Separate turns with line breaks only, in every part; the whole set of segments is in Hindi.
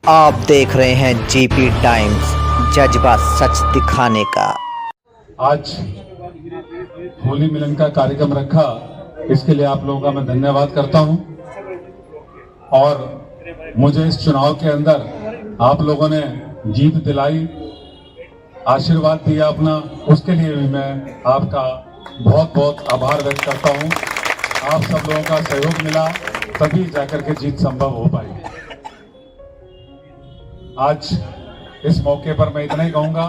आप देख रहे हैं जीपी टाइम्स, जज्बा सच दिखाने का।
आज होली मिलन का कार्यक्रम रखा, इसके लिए आप लोगों का मैं धन्यवाद करता हूं। और मुझे इस चुनाव के अंदर आप लोगों ने जीत दिलाई, आशीर्वाद दिया अपना, उसके लिए भी मैं आपका बहुत बहुत आभार व्यक्त करता हूं। आप सब लोगों का सहयोग मिला तभी जाकर के जीत संभव हो पाई। आज इस मौके पर मैं इतना ही कहूंगा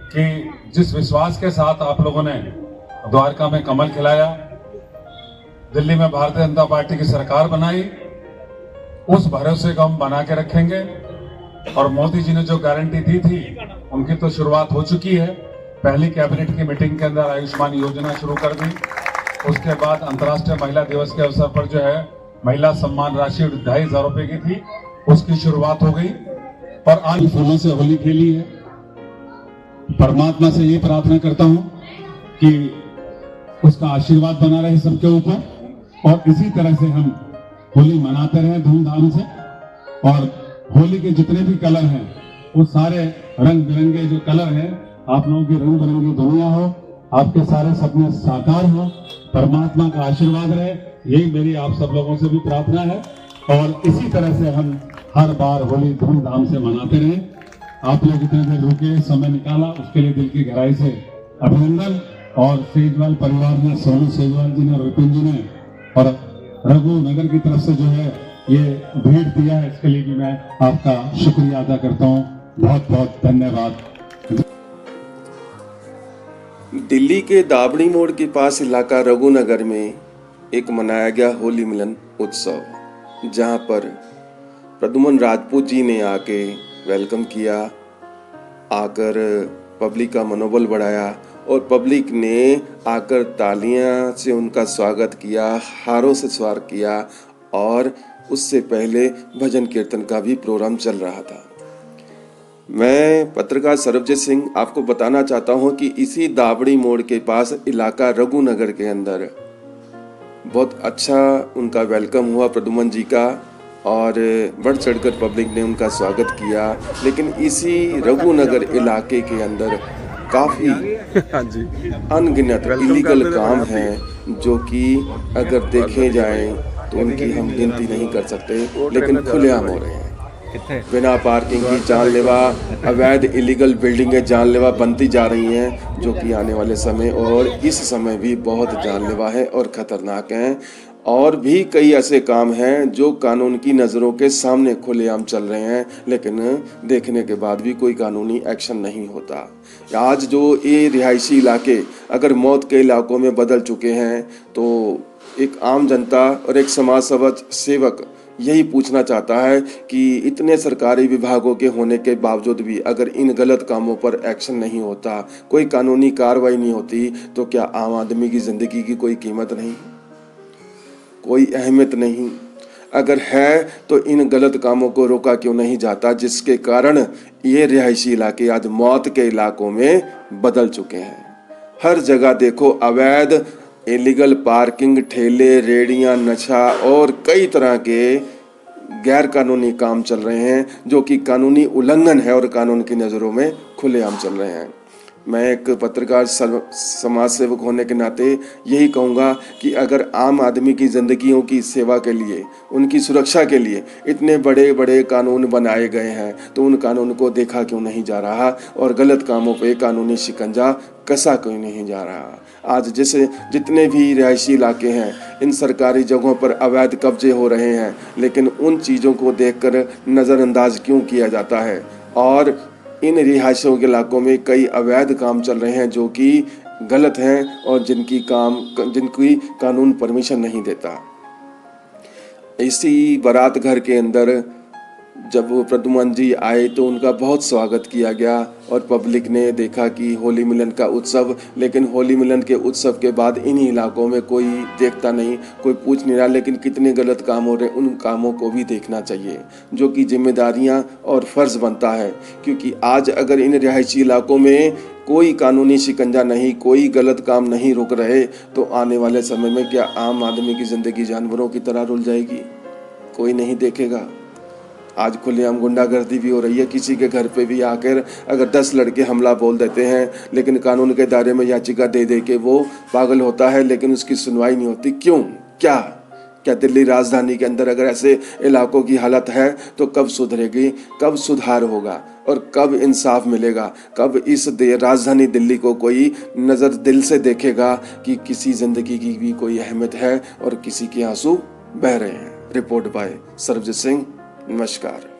कि जिस विश्वास के साथ आप लोगों ने द्वारका में कमल खिलाया, दिल्ली में भारतीय जनता पार्टी की सरकार बनाई, उस भरोसे को हम बना के रखेंगे। और मोदी जी ने जो गारंटी दी थी उनकी तो शुरुआत हो चुकी है। पहली कैबिनेट की मीटिंग के अंदर आयुष्मान योजना शुरू कर दी। उसके बाद अंतर्राष्ट्रीय महिला दिवस के अवसर पर जो है महिला सम्मान राशि 2,500 रुपए की थी, उसकी शुरुआत हो गई। और आज फूलों से होली खेली है। परमात्मा से ये प्रार्थना करता हूं कि उसका आशीर्वाद बना रहे सबके ऊपर और इसी तरह से हम होली मनाते रहे धूमधाम से। और होली के जितने भी कलर हैं वो सारे रंग बिरंगे जो कलर हैं, आप लोगों की रंग बिरंगी दुनिया हो, आपके सारे सपने साकार हो, परमात्मा का आशीर्वाद रहे, यही मेरी आप सब लोगों से भी प्रार्थना है। और इसी तरह से हम हर बार होली धूमधाम से मनाते रहे। आप लोग इतने देर रुके, समय निकाला, उसके लिए दिल की गहराई से अभिनंदन। और सेजवाल परिवार ने, सोनू सेजवाल जी ने, विपिन जी ने और रघु नगर की तरफ से जो है ये भेंट दिया है, इसके लिए भी मैं आपका शुक्रिया अदा करता हूँ। बहुत बहुत धन्यवाद।
दिल्ली के दाबड़ी मोड़ के पास इलाका रघुनगर में एक मनाया गया होली मिलन उत्सव, जहां पर प्रद्युमन राजपूत जी ने आके वेलकम किया, आकर पब्लिक का मनोबल बढ़ाया और पब्लिक ने आकर तालियां से उनका स्वागत किया, हारों से स्वागत किया। और उससे पहले भजन कीर्तन का भी प्रोग्राम चल रहा था। मैं पत्रकार सरबजीत सिंह आपको बताना चाहता हूं कि इसी दाबड़ी मोड़ के पास इलाका रघुनगर के अंदर बहुत अच्छा उनका वेलकम हुआ प्रद्युमन जी का और बढ़ चढ़कर पब्लिक ने उनका स्वागत किया। लेकिन इसी रघुनगर इलाके के अंदर काफ़ी अनगिनत इलीगल काम हैं जो कि अगर देखे जाएं तो उनकी हम गिनती नहीं कर सकते, लेकिन खुलेआम हो रहे हैं। बिना पार्किंग की जानलेवा अवैध इलीगल बिल्डिंगें जानलेवा बनती जा रही हैं, जो कि आने वाले समय और इस समय भी बहुत जानलेवा है और ख़तरनाक हैं। और भी कई ऐसे काम हैं जो कानून की नज़रों के सामने खुलेआम चल रहे हैं, लेकिन देखने के बाद भी कोई कानूनी एक्शन नहीं होता। आज जो ये रिहायशी इलाके अगर मौत के इलाकों में बदल चुके हैं, तो एक आम जनता और एक समाज सेवक यही पूछना चाहता है कि इतने सरकारी विभागों के होने के बावजूद भी अगर इन गलत कामों पर एक्शन नहीं होता, कोई कानूनी कार्रवाई नहीं होती, तो क्या आम आदमी की ज़िंदगी की कोई कीमत नहीं, कोई अहमियत नहीं? अगर है तो इन गलत कामों को रोका क्यों नहीं जाता, जिसके कारण ये रिहायशी इलाके आज मौत के इलाकों में बदल चुके हैं। हर जगह देखो अवैध इलीगल पार्किंग, ठेले, रेहड़ियां, नशा और कई तरह के गैर कानूनी काम चल रहे हैं, जो कि कानूनी उल्लंघन है और कानून की नज़रों में खुलेआम चल रहे हैं। मैं एक पत्रकार समाज सेवक होने के नाते यही कहूँगा कि अगर आम आदमी की ज़िंदगियों की सेवा के लिए, उनकी सुरक्षा के लिए इतने बड़े बड़े कानून बनाए गए हैं, तो उन कानून को देखा क्यों नहीं जा रहा और गलत कामों पे कानूनी शिकंजा कसा क्यों नहीं जा रहा? आज जैसे जितने भी रिहायशी इलाके हैं, इन सरकारी जगहों पर अवैध कब्जे हो रहे हैं, लेकिन उन चीज़ों को देखकर नज़रअंदाज क्यों किया जाता है? और इन रिहायशियों के इलाकों में कई अवैध काम चल रहे हैं जो कि गलत हैं और जिनकी कानून परमिशन नहीं देता। इसी बारात घर के अंदर जब वो प्रद्युमन जी आए तो उनका बहुत स्वागत किया गया और पब्लिक ने देखा कि होली मिलन का उत्सव, लेकिन होली मिलन के उत्सव के बाद इन्हीं इलाकों में कोई देखता नहीं, कोई पूछ नहीं रहा। लेकिन कितने गलत काम हो रहे, उन कामों को भी देखना चाहिए, जो कि जिम्मेदारियां और फ़र्ज़ बनता है। क्योंकि आज अगर इन रिहायशी इलाकों में कोई कानूनी शिकंजा नहीं, कोई गलत काम नहीं रुक रहे, तो आने वाले समय में क्या आम आदमी की ज़िंदगी जानवरों की तरह रुल जाएगी? कोई नहीं देखेगा। आज खुलेआम गुंडागर्दी भी हो रही है। किसी के घर पे भी आकर अगर 10 लड़के हमला बोल देते हैं, लेकिन कानून के दायरे में याचिका दे दे के वो पागल होता है, लेकिन उसकी सुनवाई नहीं होती। क्यों? क्या दिल्ली राजधानी के अंदर अगर ऐसे इलाकों की हालत है तो कब सुधरेगी, कब सुधार होगा और कब इंसाफ मिलेगा? कब इस राजधानी दिल्ली को कोई नज़र दिल से देखेगा कि किसी ज़िंदगी की भी कोई अहमियत है और किसी के आंसू बह रहे हैं। Report by Sarvjeet Singh. नमस्कार।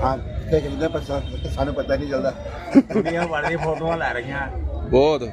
ਹਾਂ ਕਿੱਥੇ ਚੱਲਦਾ ਪਰ ਸਾਨੂੰ ਪਤਾ ਨਹੀਂ ਚੱਲਦਾ
ਦੁਨੀਆ ਭਰ ਦੀ ਫੋਟੋਆਂ ਲੈ ਰਹੀਆਂ
बहुत